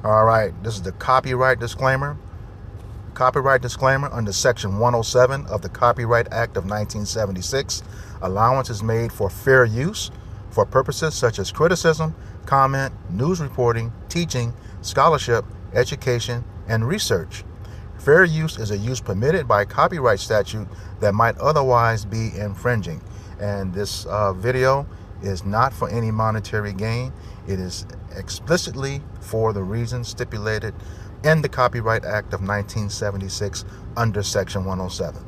All right, this is the copyright disclaimer. Copyright disclaimer under Section 107 of the Copyright Act of 1976. Allowance is made for fair use for purposes such as criticism, comment, news reporting, teaching, scholarship, education, and research. Fair use is a use permitted by copyright statute that might otherwise be infringing. And this video is not for any monetary gain. It is explicitly for the reasons stipulated in the Copyright Act of 1976 under Section 107.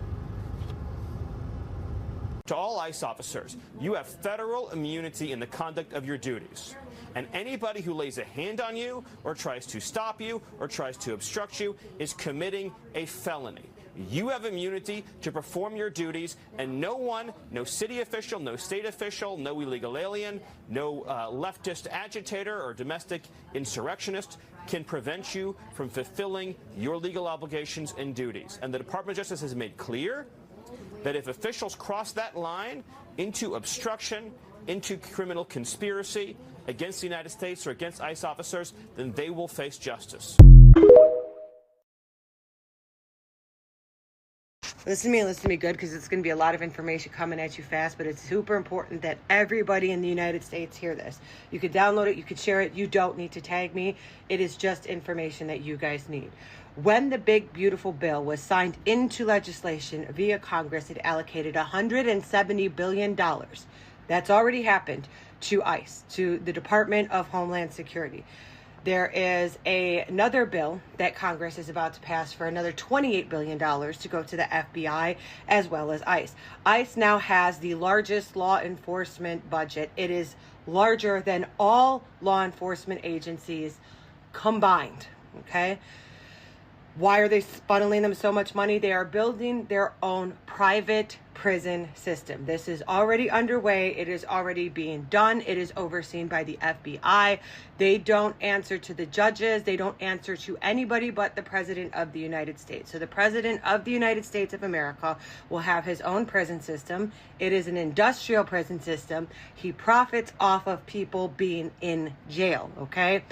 To all ICE officers, you have federal immunity in the conduct of your duties. And anybody who lays a hand on you or tries to stop you or tries to obstruct you is committing a felony. You have immunity to perform your duties, and no one, no city official, no state official, no illegal alien, no leftist agitator or domestic insurrectionist can prevent you from fulfilling your legal obligations and duties. And the Department of Justice has made clear that if officials cross that line into obstruction, into criminal conspiracy against the United States or against ICE officers, then they will face justice. Listen to me good, because it's going to be a lot of information coming at you fast, but it's super important that everybody in the United States hear this. You could download it, you could share it, you don't need to tag me. It is just information that you guys need. When the big, beautiful bill was signed into legislation via Congress, it allocated $170 billion. That's already happened to ICE, to the Department of Homeland Security. There is another bill that Congress is about to pass for another $28 billion to go to the FBI as well as ICE. ICE now has the largest law enforcement budget. It is larger than all law enforcement agencies combined, okay? Why are they funneling them so much money? They are building their own private prison system. This is already underway. It is already being done. It is overseen by the FBI. They don't answer to the judges. They don't answer to anybody but the President of the United States. So the President of the United States of America will have his own prison system. It is an industrial prison system. He profits off of people being in jail, okay?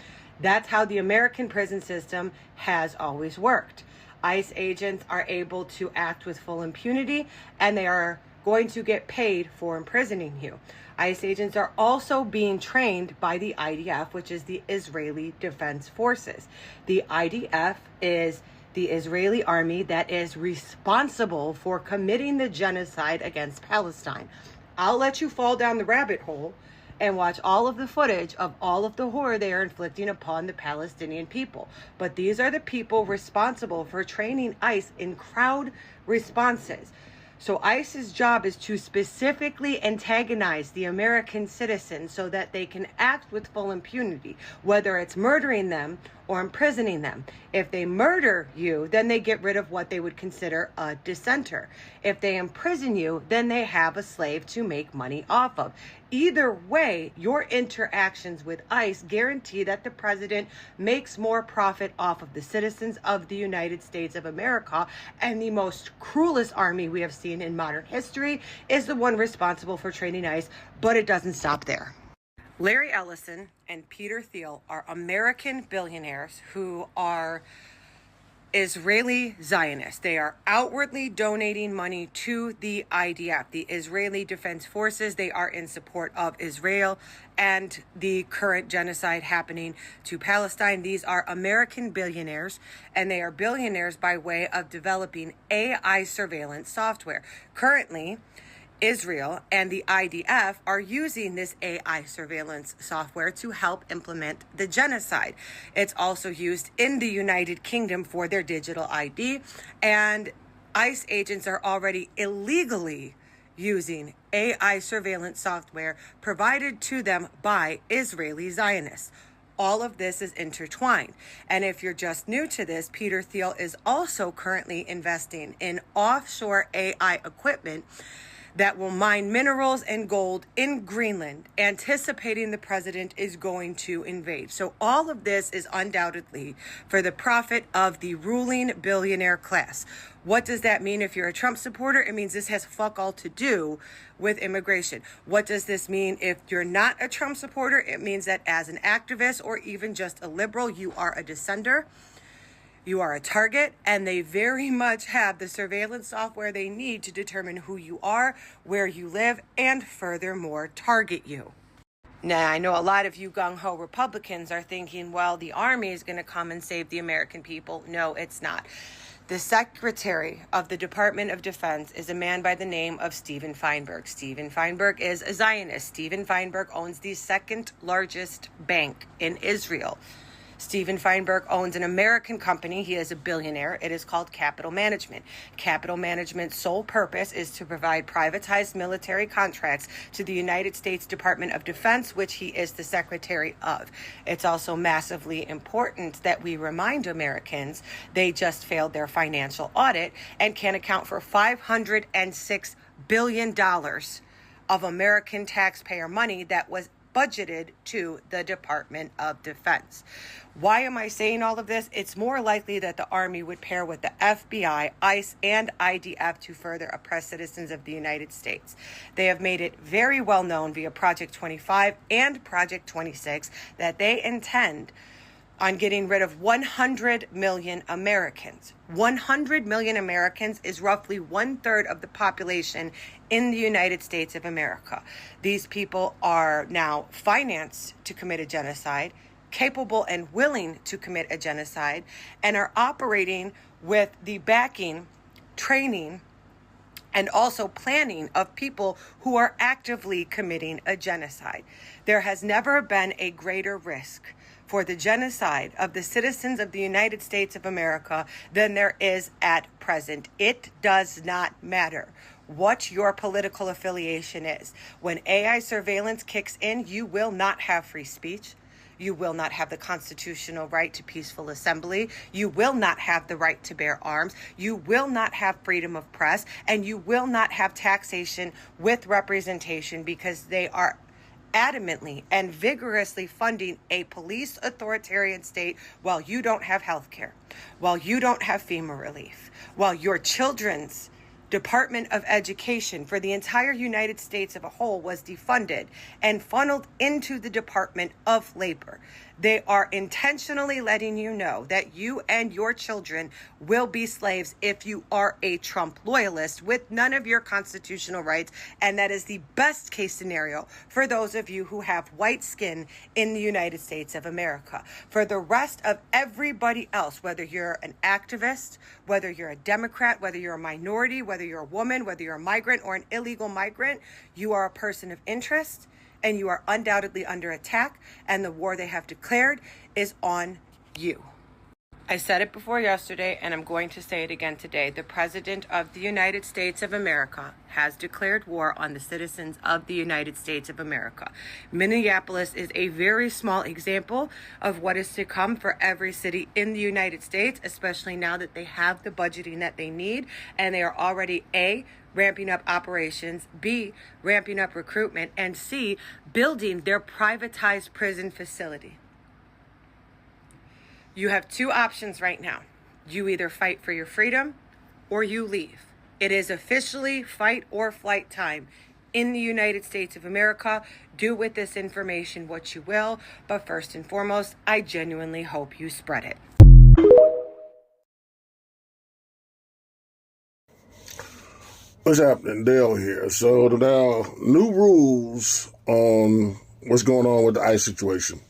That's how the American prison system has always worked. ICE agents are able to act with full impunity, and they are going to get paid for imprisoning you. ICE agents are also being trained by the IDF, which is the Israeli Defense Forces. The IDF is the Israeli army that is responsible for committing the genocide against Palestine. I'll let you fall down the rabbit hole and watch all of the footage of all of the horror they are inflicting upon the Palestinian people. But these are the people responsible for training ICE in crowd responses. So ICE's job is to specifically antagonize the American citizens so that they can act with full impunity, whether it's murdering them or imprisoning them. If they murder you, then they get rid of what they would consider a dissenter. If they imprison you, then they have a slave to make money off of. Either way, your interactions with ICE guarantee that the president makes more profit off of the citizens of the United States of America, and the most cruelest army we have seen in modern history is the one responsible for training ICE, but it doesn't stop there. Larry Ellison and Peter Thiel are American billionaires who are Israeli Zionists. They are outwardly donating money to the IDF, the Israeli Defense Forces. They are in support of Israel and the current genocide happening to Palestine. These are American billionaires, and they are billionaires by way of developing AI surveillance software. Currently, Israel and the IDF are using this AI surveillance software to help implement the genocide. It's also used in the United Kingdom for their digital ID, and ICE agents are already illegally using AI surveillance software provided to them by Israeli Zionists. All of this is intertwined. And if you're just new to this, Peter Thiel is also currently investing in offshore AI equipment that will mine minerals and gold in Greenland, anticipating the president is going to invade. So all of this is undoubtedly for the profit of the ruling billionaire class. What does that mean if you're a Trump supporter? It means this has fuck all to do with immigration. What does this mean if you're not a Trump supporter? It means that as an activist or even just a liberal, you are a dissenter. You are a target, and they very much have the surveillance software they need to determine who you are, where you live, and furthermore, target you. Now, I know a lot of you gung-ho Republicans are thinking, well, the army is going to come and save the American people. No, it's not. The Secretary of the Department of Defense is a man by the name of Steven Feinberg. Steven Feinberg is a Zionist. Steven Feinberg owns the second largest bank in Israel. Steven Feinberg owns an American company. He is a billionaire. It is called Capital Management. Capital Management's sole purpose is to provide privatized military contracts to the United States Department of Defense, which he is the secretary of. It's also massively important that we remind Americans they just failed their financial audit and can account for $506 billion of American taxpayer money that was budgeted to the Department of Defense. Why am I saying all of this? It's more likely that the Army would pair with the FBI, ICE, and IDF to further oppress citizens of the United States. They have made it very well known via Project 25 and Project 26 that they intend on getting rid of 100 million Americans. 100 million Americans is roughly 1/3 of the population in the United States of America. These people are now financed to commit a genocide, capable and willing to commit a genocide, and are operating with the backing, training, and also planning of people who are actively committing a genocide. There has never been a greater risk for the genocide of the citizens of the United States of America than there is at present. It does not matter what your political affiliation is. When AI surveillance kicks in, you will not have free speech. You will not have the constitutional right to peaceful assembly. You will not have the right to bear arms. You will not have freedom of press. And you will not have taxation with representation, because they are adamantly and vigorously funding a police authoritarian state while you don't have health care, while you don't have FEMA relief, while your children's Department of Education for the entire United States as a whole was defunded and funneled into the Department of Labor. They are intentionally letting you know that you and your children will be slaves if you are a Trump loyalist with none of your constitutional rights. And that is the best case scenario for those of you who have white skin in the United States of America. For the rest of everybody else, whether you're an activist, whether you're a Democrat, whether you're a minority, whether you're a woman, whether you're a migrant or an illegal migrant, you are a person of interest, and you are undoubtedly under attack, and the war they have declared is on you. I said it before yesterday, and I'm going to say it again today. The President of the United States of America has declared war on the citizens of the United States of America. Minneapolis is a very small example of what is to come for every city in the United States, especially now that they have the budgeting that they need, and they are already A, ramping up operations, B, ramping up recruitment, and C, building their privatized prison facility. You have two options right now. You either fight for your freedom or you leave. It is officially fight or flight time in the United States of America. Do with this information what you will, but first and foremost, I genuinely hope you spread it. What's happening? Dale here. So now, new rules on what's going on with the ICE situation.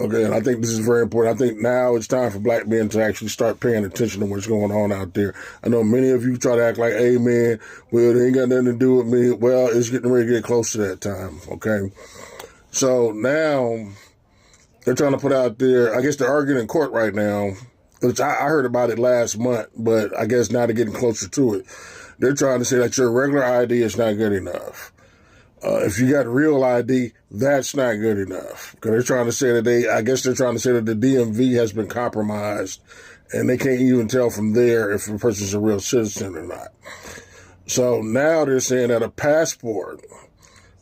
Okay, and I think this is very important. I think now it's time for black men to actually start paying attention to what's going on out there. I know many of you try to act like, hey, man, well, they ain't got nothing to do with me. Well, it's getting ready to get close to that time, okay? So now they're trying to put out there, I guess they're arguing in court right now, which I heard about it last month, but I guess now they're getting closer to it. They're trying to say that your regular ID is not good enough. If you got real ID, that's not good enough. Because they're trying to say that they're trying to say that the DMV has been compromised and they can't even tell from there if a person's a real citizen or not. So now they're saying that a passport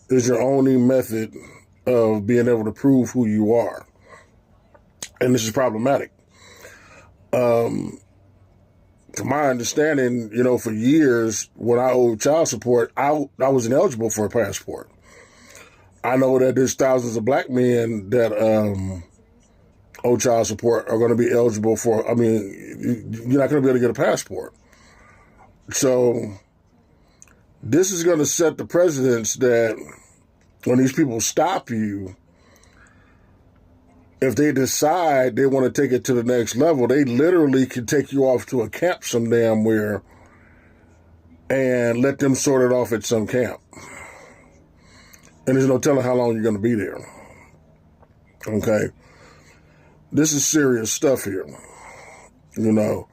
is your only method of being able to prove who you are. And this is problematic. From my understanding, for years when I owed child support, I wasn't eligible for a passport. I know that there's thousands of black men that owe child support are going to be eligible for, you're not going to be able to get a passport. So this is going to set the precedence that when these people stop you, if they decide they want to take it to the next level, they literally can take you off to a camp some damn where and let them sort it off at some camp. And there's no telling how long you're going to be there. Okay? This is serious stuff here. We're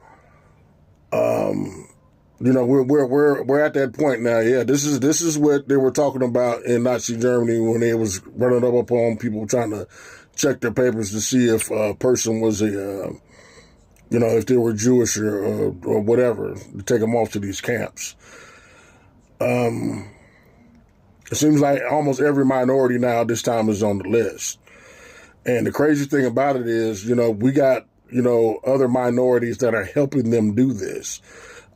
at that point now. Yeah, this is what they were talking about in Nazi Germany when they was running up upon people trying to check their papers to see if a person was if they were Jewish or whatever, to take them off to these camps. It seems like almost every minority now this time is on the list. And the crazy thing about it is, we got, other minorities that are helping them do this.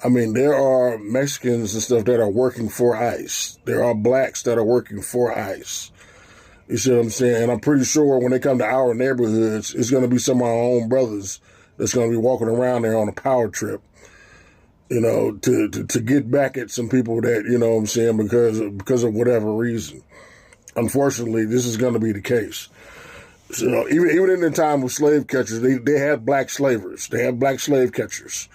There are Mexicans and stuff that are working for ICE. There are blacks that are working for ICE. You see what I'm saying? And I'm pretty sure when they come to our neighborhoods, it's going to be some of our own brothers that's going to be walking around there on a power trip, to get back at some people that, because of whatever reason. Unfortunately, this is going to be the case. So even in the time of slave catchers, they had black slavers. They had black slave catchers.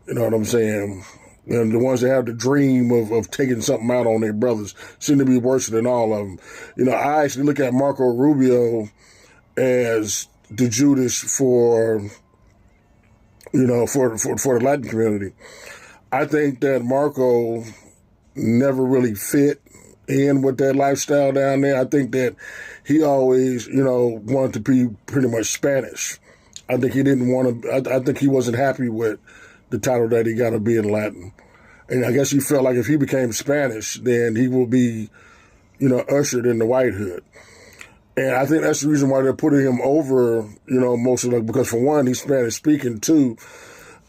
You know what I'm saying? And the ones that have the dream of taking something out on their brothers seem to be worse than all of them. I actually look at Marco Rubio as the Judas for the Latin community. I think that Marco never really fit in with that lifestyle down there. I think that he always, wanted to be pretty much Spanish. I think he didn't want to, I think he wasn't happy with the title that he got to be in Latin. And I guess he felt like if he became Spanish, then he will be, ushered into whitehood. And I think that's the reason why they're putting him over, most of because for one, he's Spanish speaking. Two,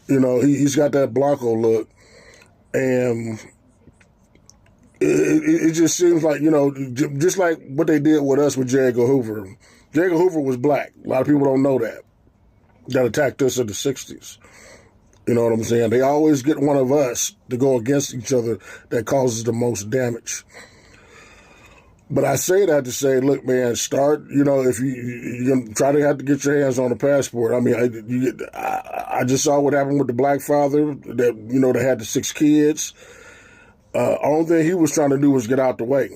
he's got that Blanco look. And it just seems like, just like what they did with us with J. Edgar Hoover. J. Edgar Hoover was black. A lot of people don't know that attacked us in the 60s. You know what I'm saying? They always get one of us to go against each other that causes the most damage. But I say that to say, look, man, start, if you try to have to get your hands on a passport. I just saw what happened with the black father that had the 6 kids. Only thing he was trying to do was get out the way.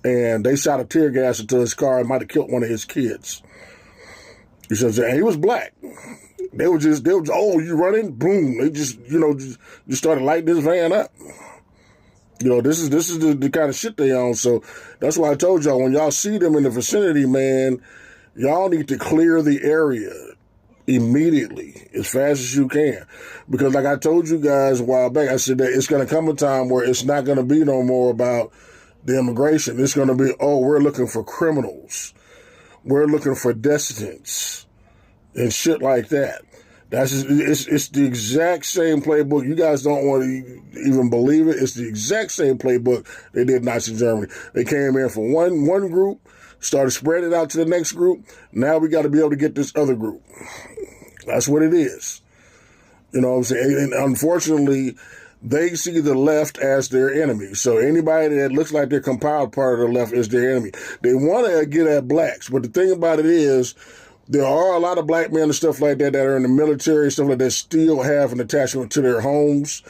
And they shot a tear gas into his car and might have killed one of his kids. You see what I'm saying? And he was black. They were oh, you running? Boom. They just started lighting this van up. This is the kind of shit they on. So that's why I told y'all, when y'all see them in the vicinity, man, y'all need to clear the area immediately, as fast as you can. Because like I told you guys a while back, I said that it's going to come a time where it's not going to be no more about the immigration. It's going to be, we're looking for criminals. We're looking for dissidents and shit like that. It's the exact same playbook. You guys don't want to even believe it. It's the exact same playbook they did in Nazi Germany. They came in for one group, started spreading it out to the next group. Now we got to be able to get this other group. That's what it is. You know what I'm saying? And unfortunately, they see the left as their enemy. So anybody that looks like they're compiled part of the left is their enemy. They want to get at blacks, but the thing about it is, there are a lot of black men and stuff like that are in the military, stuff like that, still have an attachment to their homes.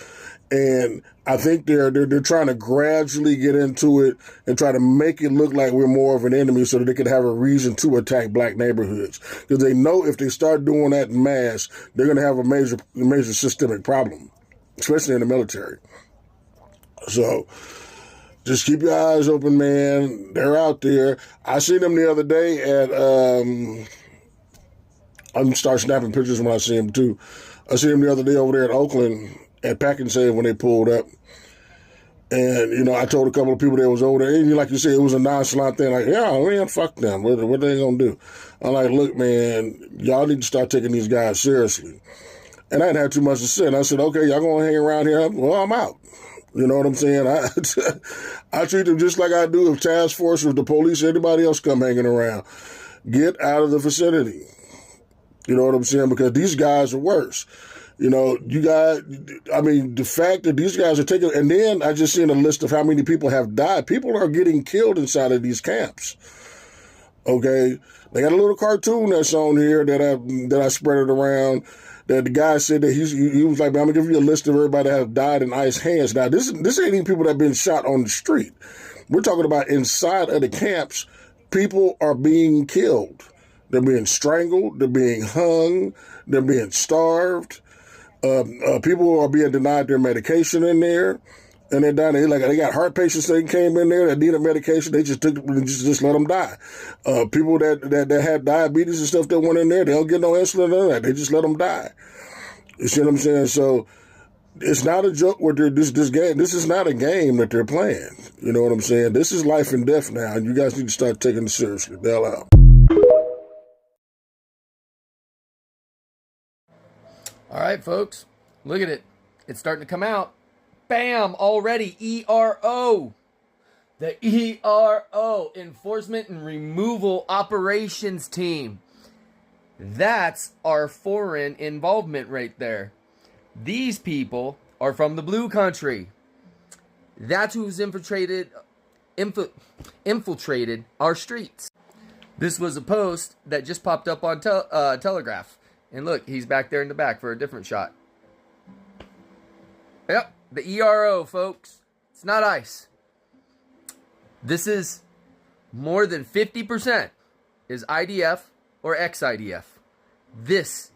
And I think they're trying to gradually get into it and try to make it look like we're more of an enemy so that they could have a reason to attack black neighborhoods. Because they know if they start doing that en masse, they're going to have a major systemic problem, especially in the military. So just keep your eyes open, man. They're out there. I seen them the other day at I'm going to start snapping pictures when I see them, too. I see them the other day over there at Oakland at Pack and Save when they pulled up. And, you know, I told a couple of people that was over there, and like you said, it was a nonchalant thing, like, yeah, man, fuck them. What are they going to do? I'm like, look, man, y'all need to start taking these guys seriously. And I didn't have too much to say. And I said, okay, y'all going to hang around here? Well, I'm out. You know what I'm saying? I treat them just like I do if task force, if the police, anybody else come hanging around. Get out of the vicinity. You know what I'm saying? Because these guys are worse. You know, the fact that these guys are taking, and then I just seen a list of how many people have died. People are getting killed inside of these camps. Okay? They got a little cartoon that's on here that I spread it around, that the guy said that he was like, man, I'm going to give you a list of everybody that have died in ICE hands. Now, this ain't even people that have been shot on the street. We're talking about inside of the camps, people are being killed. They're being strangled. They're being hung. They're being starved. People are being denied their medication in there, and they're dying. They got heart patients that came in there that needed medication. They just just let them die. People that had diabetes and stuff that went in there, they don't get no insulin or that. They just let them die. You see what I'm saying? So it's not a joke. This game. This is not a game that they're playing. You know what I'm saying? This is life and death now, and you guys need to start taking it seriously. The hell out. All right, folks, look at it. It's starting to come out. Bam, already, ERO. The ERO, Enforcement and Removal Operations Team. That's our foreign involvement right there. These people are from the blue country. That's who's infiltrated our streets. This was a post that just popped up on Telegraph. And look, he's back there in the back for a different shot. Yep, the ERO, folks. It's not ICE. This is more than 50% is IDF or ex-IDF. This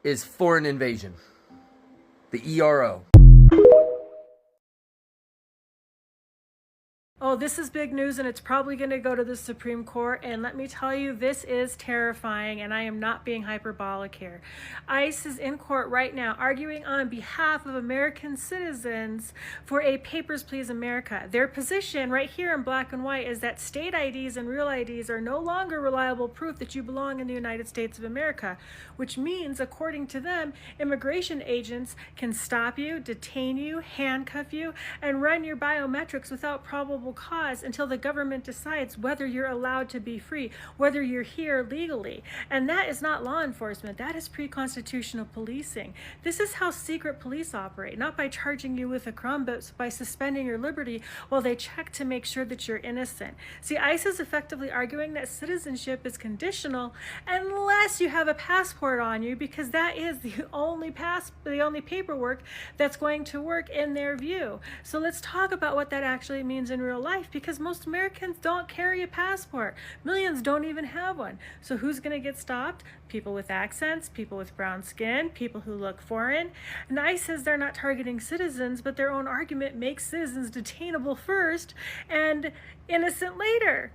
is foreign invasion. The ERO. Oh, this is big news, and it's probably going to go to the Supreme Court. And let me tell you, this is terrifying, and I am not being hyperbolic here. ICE is in court right now arguing on behalf of American citizens for a Papers, Please America. Their position right here in black and white is that state IDs and real IDs are no longer reliable proof that you belong in the United States of America, which means, according to them, immigration agents can stop you, detain you, handcuff you, and run your biometrics without probable cause until the government decides whether you're allowed to be free, whether you're here legally. And that is not law enforcement. That is pre-constitutional policing. This is how secret police operate, not by charging you with a crime, but by suspending your liberty while they check to make sure that you're innocent. See, ICE is effectively arguing that citizenship is conditional unless you have a passport on you, because that is the only paperwork that's going to work in their view. So let's talk about what that actually means in real life, because most Americans don't carry a passport. Millions don't even have one. So who's going to get stopped? People with accents, people with brown skin, people who look foreign. And ICE says they're not targeting citizens, but their own argument makes citizens detainable first and innocent later.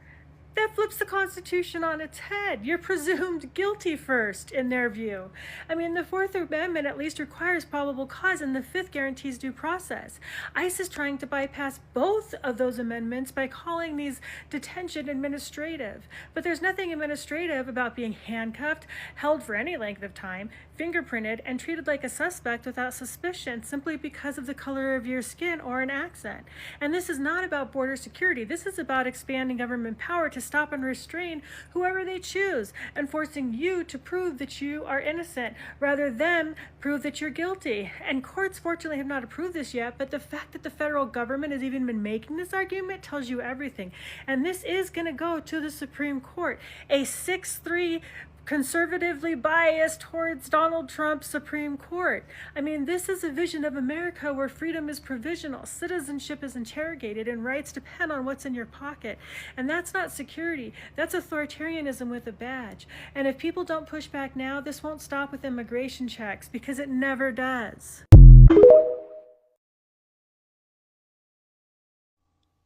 That flips the Constitution on its head. You're presumed guilty first, in their view. I mean, the Fourth Amendment at least requires probable cause, and the Fifth guarantees due process. ICE is trying to bypass both of those amendments by calling these detention administrative. But there's nothing administrative about being handcuffed, held for any length of time, fingerprinted, and treated like a suspect without suspicion simply because of the color of your skin or an accent. And this is not about border security. This is about expanding government power to stop and restrain whoever they choose, and forcing you to prove that you are innocent rather than prove that you're guilty. And courts fortunately have not approved this yet, but the fact that the federal government has even been making this argument tells you everything. And this is going to go to the Supreme Court. A 6-3 conservatively biased towards Donald Trump's Supreme Court. I mean, this is a vision of America where freedom is provisional, citizenship is interrogated, and rights depend on what's in your pocket. And that's not security. That's authoritarianism with a badge. And if people don't push back now, this won't stop with immigration checks, because it never does.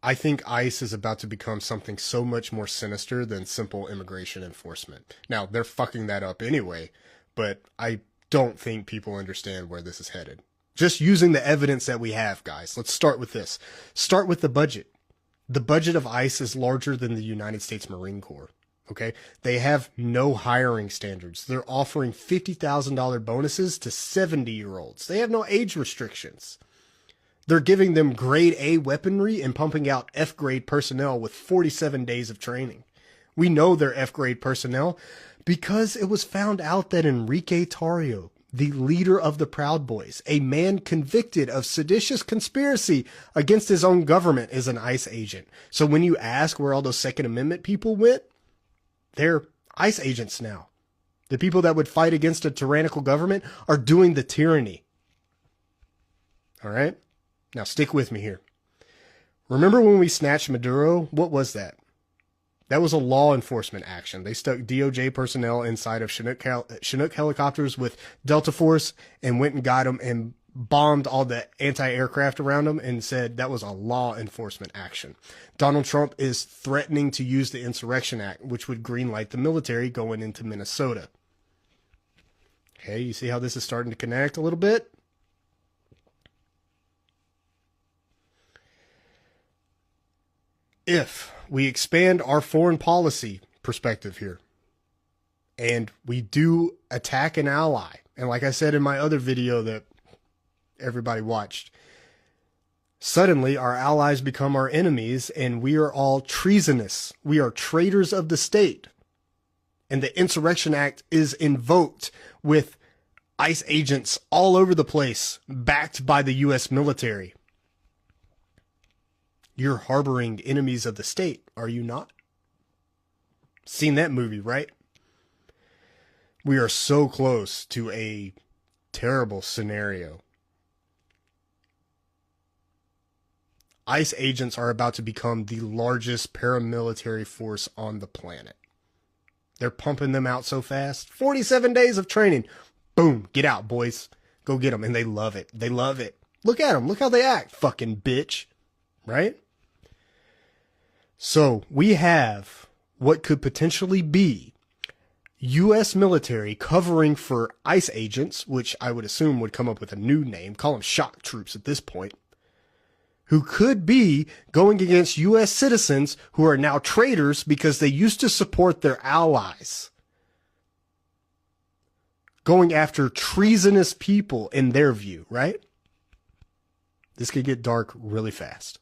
I think ICE is about to become something so much more sinister than simple immigration enforcement. Now, they're fucking that up anyway, but I don't think people understand where this is headed. Just using the evidence that we have, guys. Let's start with this. Start with the budget. The budget of ICE is larger than the United States Marine Corps. Okay? They have no hiring standards. They're offering $50,000 bonuses to 70-year-olds. They have no age restrictions. They're giving them grade A weaponry and pumping out F-grade personnel with 47 days of training. We know they're F-grade personnel because it was found out that Enrique Tarrio, the leader of the Proud Boys, a man convicted of seditious conspiracy against his own government, is an ICE agent. So when you ask where all those Second Amendment people went, they're ICE agents now. The people that would fight against a tyrannical government are doing the tyranny. All right? Now stick with me here. Remember when we snatched Maduro? What was that? That was a law enforcement action. They stuck DOJ personnel inside of Chinook helicopters with Delta Force and went and got them and bombed all the anti-aircraft around them and said that was a law enforcement action. Donald Trump is threatening to use the Insurrection Act, which would greenlight the military going into Minnesota. Okay, you see how this is starting to connect a little bit? If we expand our foreign policy perspective here and we do attack an ally, and like I said in my other video that everybody watched, suddenly our allies become our enemies and we are all treasonous. We are traitors of the state. And the Insurrection Act is invoked with ICE agents all over the place, backed by the U.S. military. You're harboring enemies of the state, are you not? Seen that movie, right? We are so close to a terrible scenario. ICE agents are about to become the largest paramilitary force on the planet. They're pumping them out so fast. 47 days of training. Boom, get out, boys. Go get them. And they love it. They love it. Look at them. Look how they act, fucking bitch. Right? So we have what could potentially be U.S. military covering for ICE agents, which I would assume would come up with a new name, call them shock troops at this point, who could be going against U.S. citizens who are now traitors because they used to support their allies. Going after treasonous people in their view, right? This could get dark really fast.